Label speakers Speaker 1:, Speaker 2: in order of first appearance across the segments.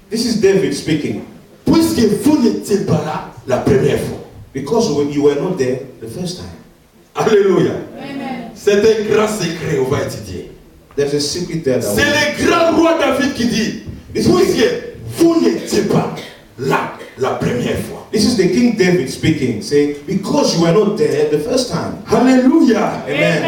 Speaker 1: This is David speaking.
Speaker 2: Puisque vous n'étiez pas là la première fois.
Speaker 1: Because you were not there the first time.
Speaker 2: Alléluia. C'est un grand secret, on va étudier.
Speaker 1: There's a secret there.
Speaker 2: C'est le grand roi David qui dit, puisque vous n'étiez pas là la première fois.
Speaker 1: This is the King David speaking, saying, because you were not there the first time.
Speaker 2: Alléluia.
Speaker 1: Amen.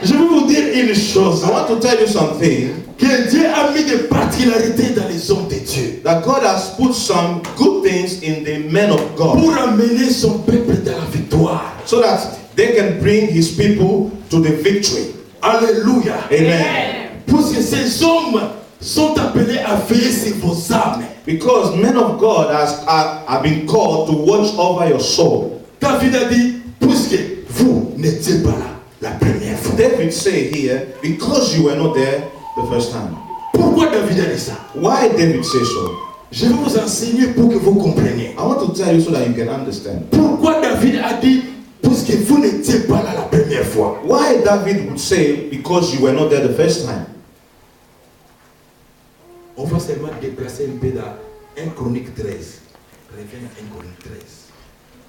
Speaker 2: Je vais vous dire une chose.
Speaker 1: I want to tell you something.
Speaker 2: Que Dieu a mis des particularités dans les hommes de Dieu.
Speaker 1: That God has put some good things in the men of God.
Speaker 2: Pour amener son peuple dans la victoire.
Speaker 1: So that they can bring his people to the victory.
Speaker 2: Alléluia.
Speaker 1: Amen.
Speaker 2: Puisque ces hommes sont appelés à veiller sur vos âmes.
Speaker 1: Because men of God have been called to watch over your soul.
Speaker 2: David a dit, puisque vous n'étiez pas là la première fois.
Speaker 1: David say here, because you were not there the first time.
Speaker 2: Pourquoi David a dit ça?
Speaker 1: Why David say so?
Speaker 2: Je vais vous enseigner pour que vous compreniez.
Speaker 1: I want to tell you so that you can understand.
Speaker 2: Pourquoi David a dit, puisque vous n'étiez pas là la première fois?
Speaker 1: Why David would say, because you were not there the first time?
Speaker 2: On va seulement déplacer un peu dans 1 Chronique 13. Reviens à 1 Chronique 13.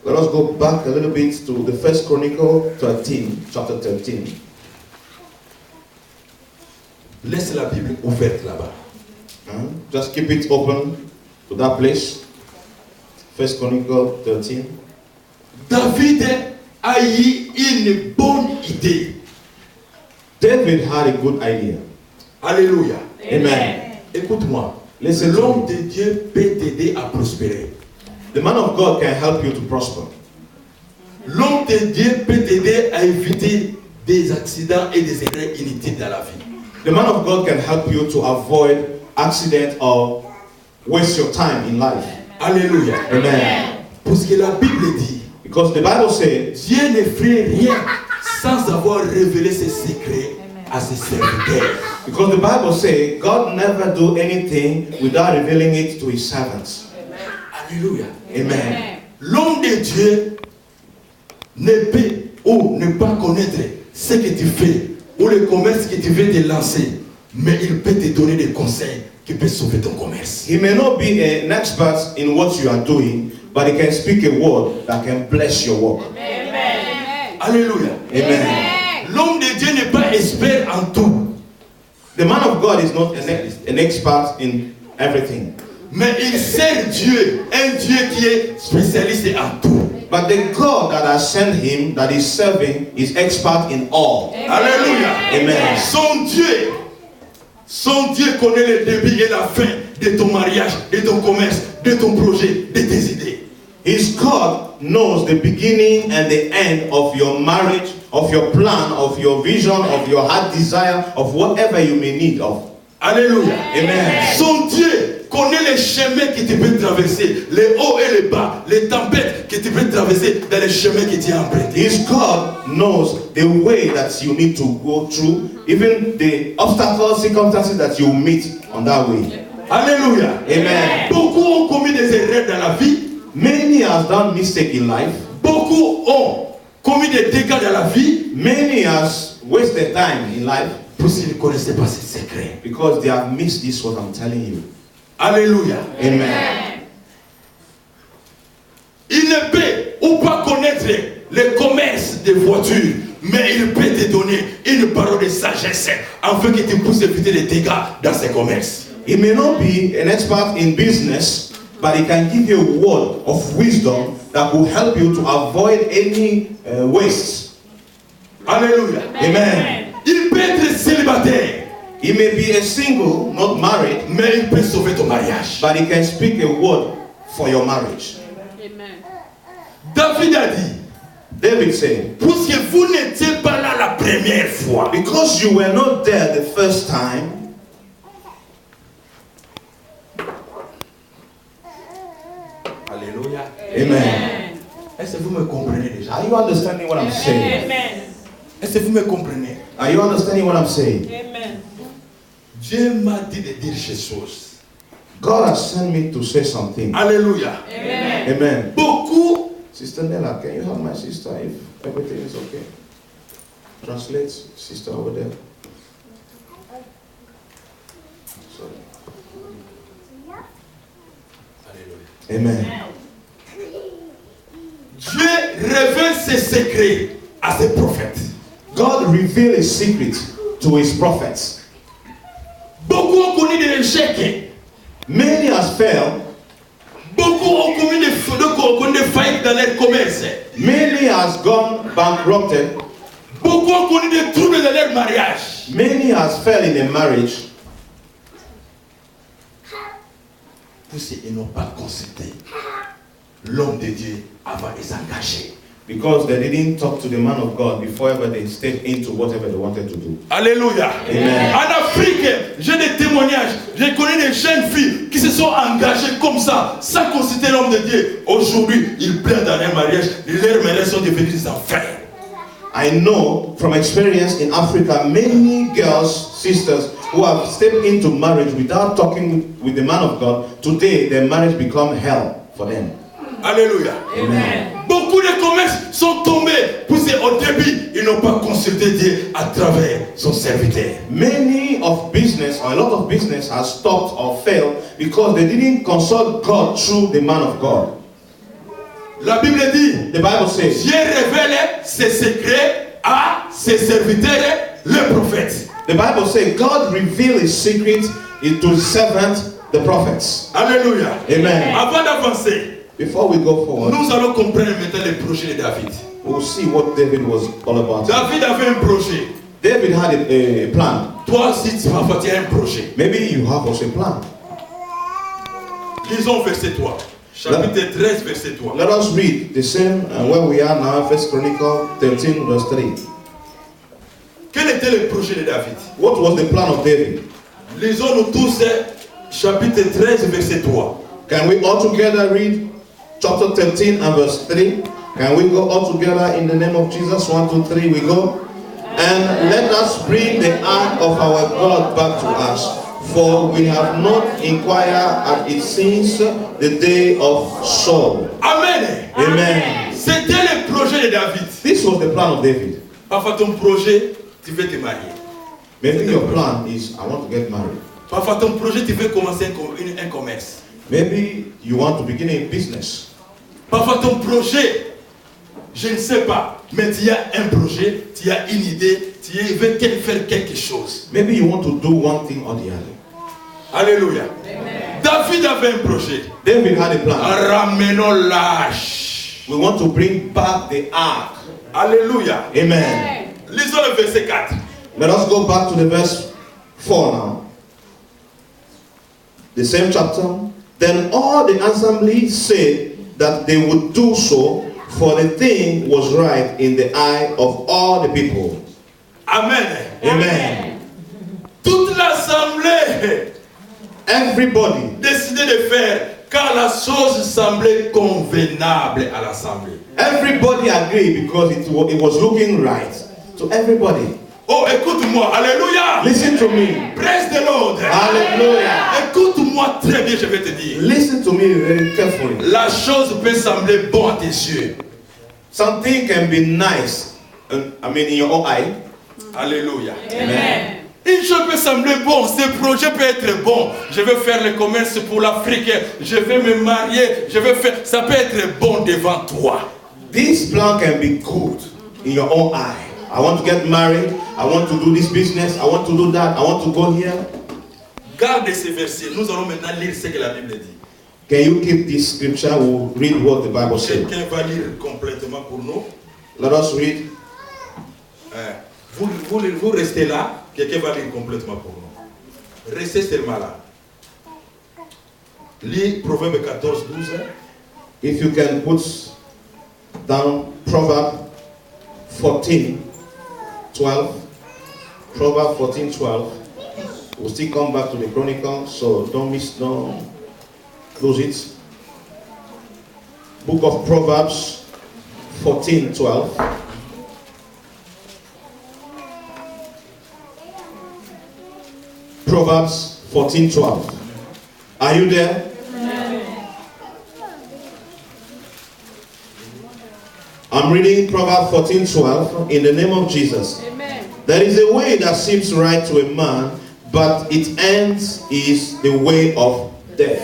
Speaker 1: Let us go back a little bit to the First Chronicle 13, chapter 13.
Speaker 2: Laisse la Bible ouverte là-bas.
Speaker 1: Just keep it open to that place. First Chronicle 13.
Speaker 2: David a eu une bonne idée.
Speaker 1: David had a good idea.
Speaker 2: Alléluia.
Speaker 1: Amen.
Speaker 2: Écoute-moi.
Speaker 1: Listen,
Speaker 2: L'homme de Dieu peut t'aider à prospérer.
Speaker 1: The man of God can help you to prosper.
Speaker 2: L'homme de Dieu peut t'aider à éviter des accidents et des erreurs inutiles dans la vie.
Speaker 1: The man of God can help you to avoid accident or waste your time in life.
Speaker 2: Alléluia.
Speaker 1: Amen.
Speaker 2: Parce que la Bible dit,
Speaker 1: Because the Bible says,
Speaker 2: Dieu ne ferait rien sans avoir révélé ses secrets à ses serviteurs.
Speaker 1: because the Bible says, God never do anything without revealing it to his servants.
Speaker 2: Alléluia.
Speaker 1: Amen.
Speaker 2: L'homme de Dieu ne peut ou ne pas connaître ce que tu fais ou le commerce que tu veux te lancer, mais il peut te donner des conseils qui peuvent sauver ton commerce.
Speaker 1: He may not be an expert in what you are doing, but he can speak a word that can bless your work.
Speaker 2: Alléluia.
Speaker 1: Amen.
Speaker 2: L'homme de Dieu n'est pas expert en tout,
Speaker 1: The man of God is not an expert in everything,
Speaker 2: mais il sert Dieu, un Dieu qui est spécialiste en tout.
Speaker 1: but the God that has sent him, that is serving, is expert in all.
Speaker 2: Alléluia.
Speaker 1: Amen.
Speaker 2: Son Dieu connaît le début et la fin de ton mariage, de ton commerce, de ton projet, de tes idées.
Speaker 1: His God knows the beginning and the end of your marriage, of your plan, of your vision, of your heart desire, of whatever you may need of.
Speaker 2: Alléluia.
Speaker 1: Amen.
Speaker 2: Son Dieu connaît les chemins que tu peux traverser, les hauts et les bas, les tempêtes que tu peux traverser dans les chemins que tu as empruntés.
Speaker 1: His God knows the way that you need to go through, even the obstacles, circumstances that you meet on that way.
Speaker 2: Alléluia.
Speaker 1: Amen.
Speaker 2: Beaucoup ont commis des erreurs dans la vie.
Speaker 1: Many has done mistake in life.
Speaker 2: Beaucoup ont commis des dégâts dans la vie.
Speaker 1: Many has wasted time in life
Speaker 2: Parce qu'ils ne connaissaient pas ces secrets.
Speaker 1: because they have missed this what I'm telling you.
Speaker 2: Alléluia.
Speaker 1: Amen.
Speaker 2: Il ne peut ou pas connaître le commerce des voitures, mais il peut te donner une parole de sagesse afin que tu puisses éviter les dégâts dans ces commerces.
Speaker 1: He may not be an expert in business, but he can give you a word of wisdom that will help you to avoid any waste.
Speaker 2: Alléluia.
Speaker 1: Amen.
Speaker 2: Il peut être célibataire,
Speaker 1: He may be a single, not married,
Speaker 2: mais il peut sauver ton mariage.
Speaker 1: but he can speak a word for your marriage.
Speaker 2: David a dit,
Speaker 1: David said,
Speaker 2: puisque vous n'étiez pas là la première fois,
Speaker 1: because you were not there the first time.
Speaker 2: Alléluia.
Speaker 1: Amen.
Speaker 2: Est-ce que vous me comprenez déjà?
Speaker 1: Are you understanding what I'm saying?
Speaker 2: Est-ce que vous me comprenez?
Speaker 1: Are you understanding what I'm saying?
Speaker 2: Dieu m'a dit de dire ces choses.
Speaker 1: God has sent me to say something.
Speaker 2: Alléluia.
Speaker 1: Amen.
Speaker 2: Beaucoup,
Speaker 1: Sister Nella, can you help my sister if everything is okay? Translate, sister over there. Sorry. Amen.
Speaker 2: Dieu révèle ses secrets à ses prophètes.
Speaker 1: God revealed his secret to his prophets.
Speaker 2: Beaucoup ont connu des échecs.
Speaker 1: Many has failed.
Speaker 2: Beaucoup ont connu des faillites dans leur commerce.
Speaker 1: Many has gone bankrupted.
Speaker 2: Beaucoup ont connu des troubles dans leur mariage.
Speaker 1: Many has fell in a marriage.
Speaker 2: Ils n'ont pas consulté l'homme de Dieu avant de s'engager.
Speaker 1: Because they didn't talk to the man of God before ever they stepped into whatever they wanted to do.
Speaker 2: Alléluia.
Speaker 1: Amen.
Speaker 2: En Afrique, j'ai des témoignages. J'ai connu des jeunes filles qui se sont engagées comme ça, sans consulter l'homme de Dieu. Aujourd'hui, ils pleurent dans leur mariage. Leurs mariages sont devenus des enfers.
Speaker 1: I know from experience in Africa, many girls, sisters, who have stepped into marriage without talking with the man of God, today their marriage become hell for them.
Speaker 2: Alléluia.
Speaker 1: Amen.
Speaker 2: Beaucoup de commerces sont tombés. Au début, ils n'ont pas consulté Dieu à travers son serviteur.
Speaker 1: Many of business, or a lot of business, has stopped or failed because they didn't consult God through the man of God.
Speaker 2: La Bible dit,
Speaker 1: The Bible says,
Speaker 2: Dieu révèle ses secrets à ses serviteurs, les prophètes.
Speaker 1: the Bible says God revealed his secret to his servants, the prophets.
Speaker 2: Alléluia.
Speaker 1: Amen.
Speaker 2: Avant d'avancer,
Speaker 1: Before we go forward,
Speaker 2: nous allons comprendre maintenant les projets de David.
Speaker 1: we'll see what David was all about.
Speaker 2: David avait un projet.
Speaker 1: David had a plan.
Speaker 2: Toi aussi, parfois tu as un projet.
Speaker 1: Maybe you have also a plan.
Speaker 2: Lisons verset 3. Chapitre 13, verset 3.
Speaker 1: Let us read the same where we are now, 1 Chronicles 13, verse 3.
Speaker 2: Quel était le projet de David?
Speaker 1: What was the plan of David?
Speaker 2: Lisons-nous tous chapitre 13, verset 3.
Speaker 1: Can we all together read chapter 13 and verse 3? Can we go all together in the name of Jesus? 1, 2, 3, we go. And let us bring the ark of our God back to us, for we have not inquired at it since the day of Saul.
Speaker 2: Amen.
Speaker 1: Amen.
Speaker 2: C'était le projet de David.
Speaker 1: This was the plan of David.
Speaker 2: Parfois ton projet, tu veux te marier.
Speaker 1: Maybe your plan is, I want to get married.
Speaker 2: Parfois ton projet, tu veux commencer un commerce.
Speaker 1: Maybe you want to begin a business.
Speaker 2: Parfois ton projet, je ne sais pas, mais tu as un projet, tu as une idée, tu veux faire quelque chose.
Speaker 1: Maybe you want to do one thing or the other.
Speaker 2: Alléluia. David avait un projet.
Speaker 1: David had a plan.
Speaker 2: Ramenons l'arche.
Speaker 1: We want to bring back the ark.
Speaker 2: Alléluia.
Speaker 1: Amen.
Speaker 2: Lisons le verset 4.
Speaker 1: Let us go back to the verse 4 now. The same chapter. Then all the assembly said that they would do so, for the thing was right in the eye of all the people.
Speaker 2: Amen.
Speaker 1: Amen.
Speaker 2: Toute l'assemblée
Speaker 1: Everybody
Speaker 2: décidait de faire car la chose semblait convenable à l'assemblée.
Speaker 1: Everybody agreed because it was looking right to everybody.
Speaker 2: Oh, écoute-moi, alléluia.
Speaker 1: Listen to me.
Speaker 2: Praise the Lord.
Speaker 1: Hallelujah.
Speaker 2: Écoute-moi très bien, je vais te dire.
Speaker 1: Listen to me very carefully.
Speaker 2: La chose peut sembler bonne à tes yeux.
Speaker 1: Something can be nice, in your own eye.
Speaker 2: Alléluia.
Speaker 3: Amen.
Speaker 2: Une chose peut sembler bon, ce projet peut être bon. Je vais faire le commerce pour l'Afrique, je vais me marier, je vais faire. Ça peut être bon devant toi.
Speaker 1: This plan can be good in your own eye. I want to get married. I want to do this business. I want to do that. I want to go here.
Speaker 2: Garde ces versets. Nous allons maintenant lire ce que la Bible dit.
Speaker 1: Can you keep this scripture? We'll read what the Bible says.
Speaker 2: Quelqu'un va lire complètement pour nous.
Speaker 1: Let us read.
Speaker 2: Vous restez là. Quelqu'un va lire complètement pour nous. Restez seulement là. Lis Proverbe 14, 12.
Speaker 1: If you can put down Proverbs 14, 12. Proverbs 14, 12. We'll still come back to the Chronicles, so don't lose it. Book of Proverbs 14, 12. Proverbs 14, 12. Are you there? I'm reading Proverbs 14, 12 in the name of Jesus.
Speaker 3: Amen.
Speaker 1: There is a way that seems right to a man, but its end is the way of death.